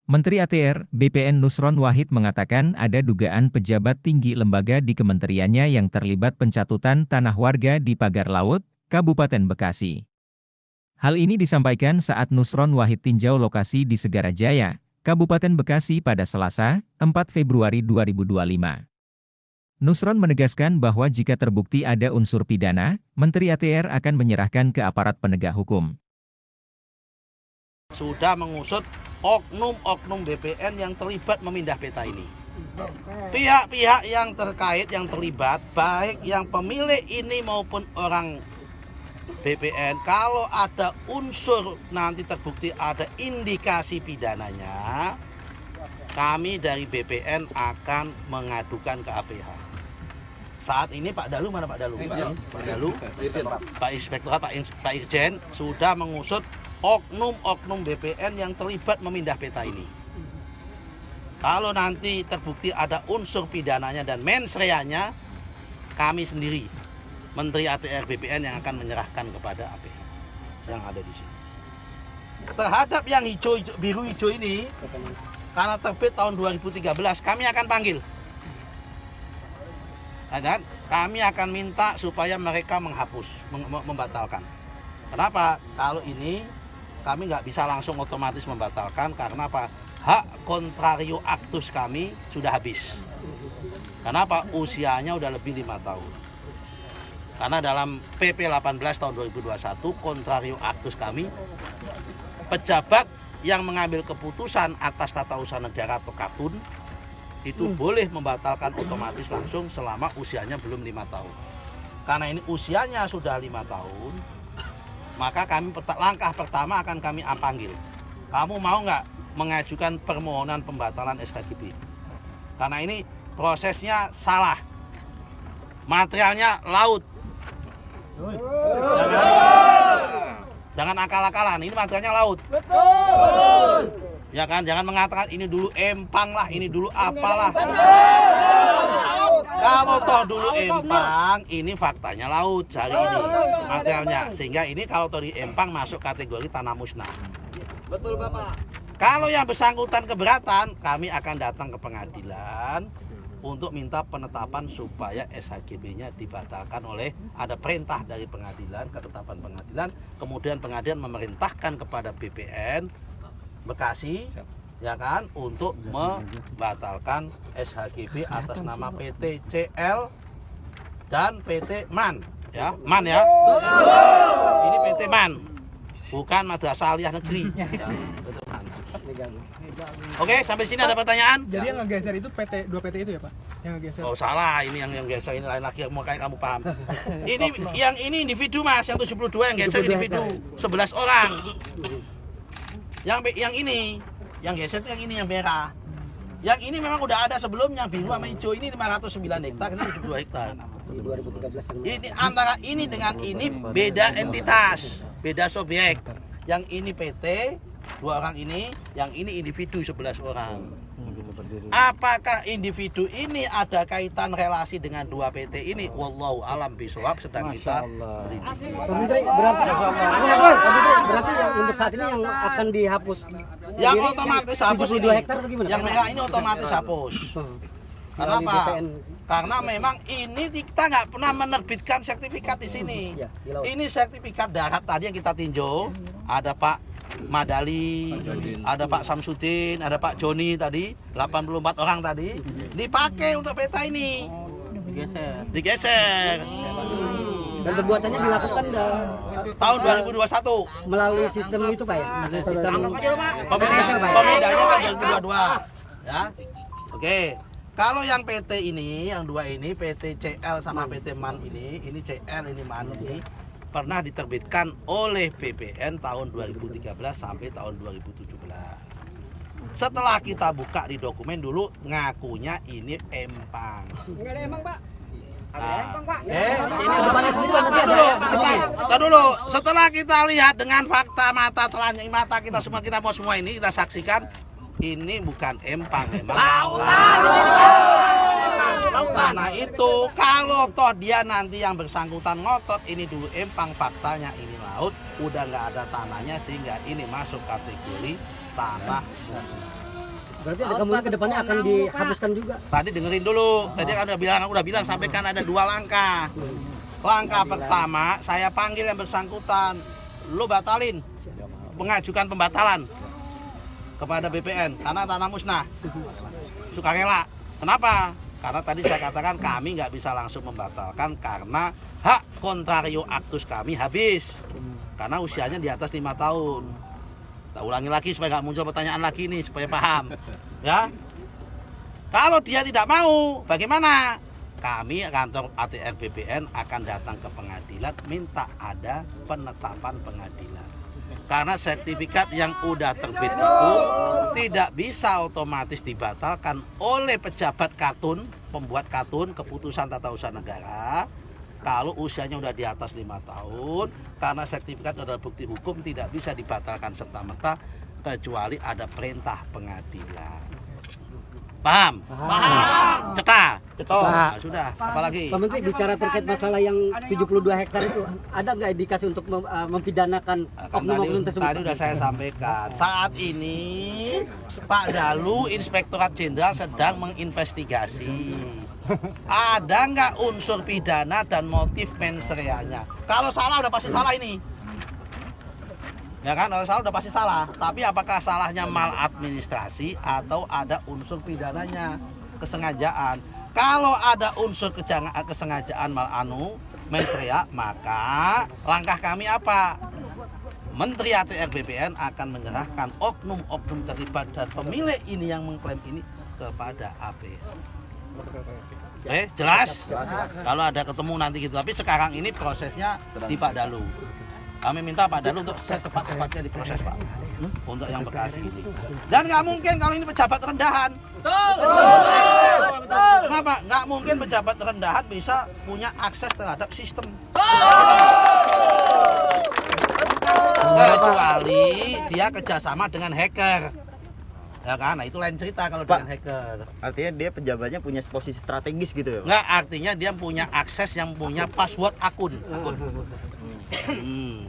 Menteri ATR, BPN Nusron Wahid mengatakan ada dugaan pejabat tinggi lembaga di kementeriannya yang terlibat pencatutan tanah warga di Pagar Laut, Kabupaten Bekasi. Hal ini disampaikan saat Nusron Wahid tinjau lokasi di Segarajaya, Kabupaten Bekasi pada Selasa, 4 Februari 2025. Nusron menegaskan bahwa jika terbukti ada unsur pidana, Menteri ATR akan menyerahkan ke aparat penegak hukum. Sudah mengusut oknum-oknum BPN yang terlibat memindah peta ini. Pihak-pihak yang terkait, yang terlibat, baik yang pemilik ini maupun orang BPN, kalau ada unsur nanti terbukti ada indikasi pidananya, kami dari BPN akan mengadukan ke APH. Saat ini Pak Dalu, mana Pak Dalu? Pak Dalu, Pak Inspektorat, Pak Irjen sudah mengusut oknum-oknum BPN yang terlibat memindah peta ini. Kalau nanti terbukti ada unsur pidananya dan mens reanya, kami sendiri, Menteri ATR BPN yang akan menyerahkan kepada APH yang ada di sini. Terhadap yang biru-hijau ini, karena terbit tahun 2013, kami akan panggil. Dan kami akan minta supaya mereka menghapus, membatalkan. Kenapa? Kalau ini kami nggak bisa langsung otomatis membatalkan, karena apa? Hak kontrario aktus kami sudah habis. Kenapa? Usianya udah lebih 5 tahun. Karena dalam PP 18 tahun 2021, kontrario aktus kami, pejabat yang mengambil keputusan atas tata usaha negara atau KATUN, itu boleh membatalkan otomatis langsung selama usianya belum 5 tahun. Karena ini usianya sudah 5 tahun, maka kami langkah pertama akan kami panggil. Kamu mau nggak mengajukan permohonan pembatalan SKGB? Karena ini prosesnya salah. Materialnya laut. Jangan akal-akalan, ini materialnya laut. Betul. Ya kan, jangan mengatakan ini dulu empang lah, ini dulu apalah. Kalau toh dulu empang, ini faktanya laut, cari ini materialnya. Sehingga ini kalau toh di empang masuk kategori tanah musnah. Betul Bapak. Kalau yang bersangkutan keberatan, kami akan datang ke pengadilan untuk minta penetapan supaya SHGB-nya dibatalkan oleh ada perintah dari pengadilan, ketetapan pengadilan. Kemudian pengadilan memerintahkan kepada BPN Bekasi, ya kan, untuk membatalkan SHGB atas nama PT CL dan PT MAN, ya, MAN ya. Ini PT MAN, bukan Madrasah Aliyah Negeri. Ya, Oke, sampai sini ada pertanyaan? Jadi yang ngegeser itu dua PT itu ya Pak? Yang ngegeser. Oh salah, ini yang geser ini lain lagi, mau kayak kamu paham. Ini yang ini individu Mas, yang 72 yang geser individu 11 orang. Yang ini, yang geser itu yang ini, yang merah. Yang ini memang udah ada sebelumnya, biru sama hijau. Ini 509 hektar, ini 72 hektar. Ini antara ini dengan ini beda entitas, beda subjek. Yang ini PT, 2 orang ini, yang ini individu 11 orang. Apakah individu ini ada kaitan relasi dengan 2 PT ini? Wallahu alam bisawab, sedang kita selidiki. Menteri, berarti yang untuk saat ini yang akan dihapus. Yang otomatis hapus ini. 72 hektar bagaimana? Yang merah ini otomatis hapus. Kenapa? Karena memang ini kita nggak pernah menerbitkan sertifikat di sini. Ini sertifikat darat tadi yang kita tinjau. Ada Pak Madali, ada Pak Samsudin, ada Pak Joni tadi, 84 orang tadi, dipakai untuk peta ini. Digeser. Dan perbuatannya dilakukan tahun 2021 melalui sistem itu Pak ya? Sistem pemindahnya kan 2022. Ya. Oke. Kalau yang PT ini, yang 2 ini, PT CL sama PT MAN ini CL, ini MAN ini, pernah diterbitkan oleh BPN tahun 2013 sampai tahun 2017. Setelah kita buka di dokumen dulu, ngakunya ini empang. Enggak ada empang Pak. Setelah kita lihat dengan fakta mata telanjang mata kita semua ini kita saksikan, ini bukan empang, memang lautan. Nah itu kalau toh dia nanti yang bersangkutan ngotot ini dulu empang, faktanya ini laut, udah nggak ada tanahnya, sehingga ini masuk kategori tanah. Berarti ada kemungkinan ke depannya akan dihapuskan juga. Tadi dengerin dulu. Tadi kan udah bilang sampaikan ada 2 langkah. Langkah pertama, saya panggil yang bersangkutan. Lu batalin. Mengajukan pembatalan kepada BPN karena tanah musnah. Sukarela. Kenapa? Karena tadi saya katakan kami nggak bisa langsung membatalkan karena hak kontrario aktus kami habis. Karena usianya di atas 5 tahun. Kita ulangi lagi supaya nggak muncul pertanyaan lagi nih, supaya paham. Ya. Kalau dia tidak mau, bagaimana? Kami kantor ATR BPN akan datang ke pengadilan minta ada penetapan pengadilan. Karena sertifikat yang udah terbit itu tidak bisa otomatis dibatalkan oleh pejabat katun, pembuat katun, keputusan tata usaha negara. Kalau usianya udah di atas 5 tahun, karena sertifikat adalah bukti hukum tidak bisa dibatalkan serta-merta kecuali ada perintah pengadilan. Paham? Paham. Cetak. Nah, sudah. Apalagi? Pak Menteri bicara terkait masalah yang 72 hektar itu, ada nggak indikasi untuk mempidanakan oknum-oknum tersebut? Tadi sudah saya sampaikan. Saat ini Pak Dalu Inspektorat Jenderal sedang menginvestigasi. Ada nggak unsur pidana dan motif mens reanya? Kalau salah udah pasti salah ini. Ya kan, kalau salah udah pasti salah. Tapi apakah salahnya maladministrasi atau ada unsur pidananya, kesengajaan? Kalau ada unsur kesengajaan mens rea, maka langkah kami apa? Menteri ATR BPN akan menyerahkan oknum-oknum terlibat dan pemilik ini yang mengklaim ini kepada APR. Jelas? Kalau ada ketemu nanti gitu. Tapi sekarang ini prosesnya di Pak Dalu. Kami minta Pak Dalu untuk secepat-cepatnya diproses, Pak, untuk yang Bekasi ini. Dan nggak mungkin kalau ini pejabat rendahan. Betul. Kenapa? Nggak mungkin pejabat rendahan bisa punya akses terhadap sistem. Kecuali dia kerjasama dengan hacker. Ya kan? Nah itu lain cerita kalau dengan hacker. Artinya dia pejabatnya punya posisi strategis gitu ya? Nggak, artinya dia punya akses yang punya password akun.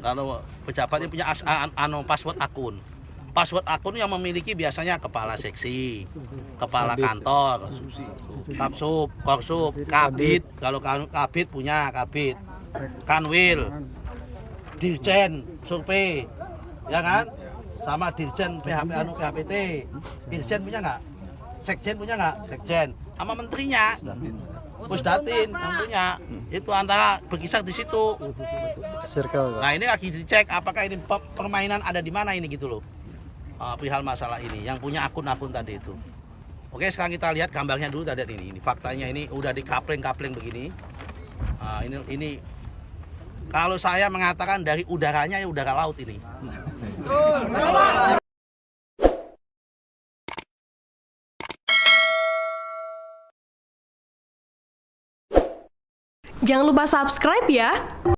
Kalau pejabat ini punya password akun. Password akun yang memiliki biasanya kepala seksi, kepala kantor, kapsub, korsub, kabit. Kalau kabit punya kabit, kanwil, dirjen survei, ya kan? Sama dirjen PHPT. Dirjen punya nggak? Sekjen punya nggak? Sekjen. Sama menterinya. Pusdatin yang punya. Itu antara berkisar di situ. Nah ini lagi dicek apakah ini permainan ada di mana ini gitu loh. Perihal masalah ini yang punya akun-akun tadi itu. Oke, sekarang kita lihat gambarnya dulu tadi ini. Faktanya ini udah dikapling-kapling begini. Ini kalau saya mengatakan dari udaranya ya udara laut ini. Jangan lupa subscribe ya.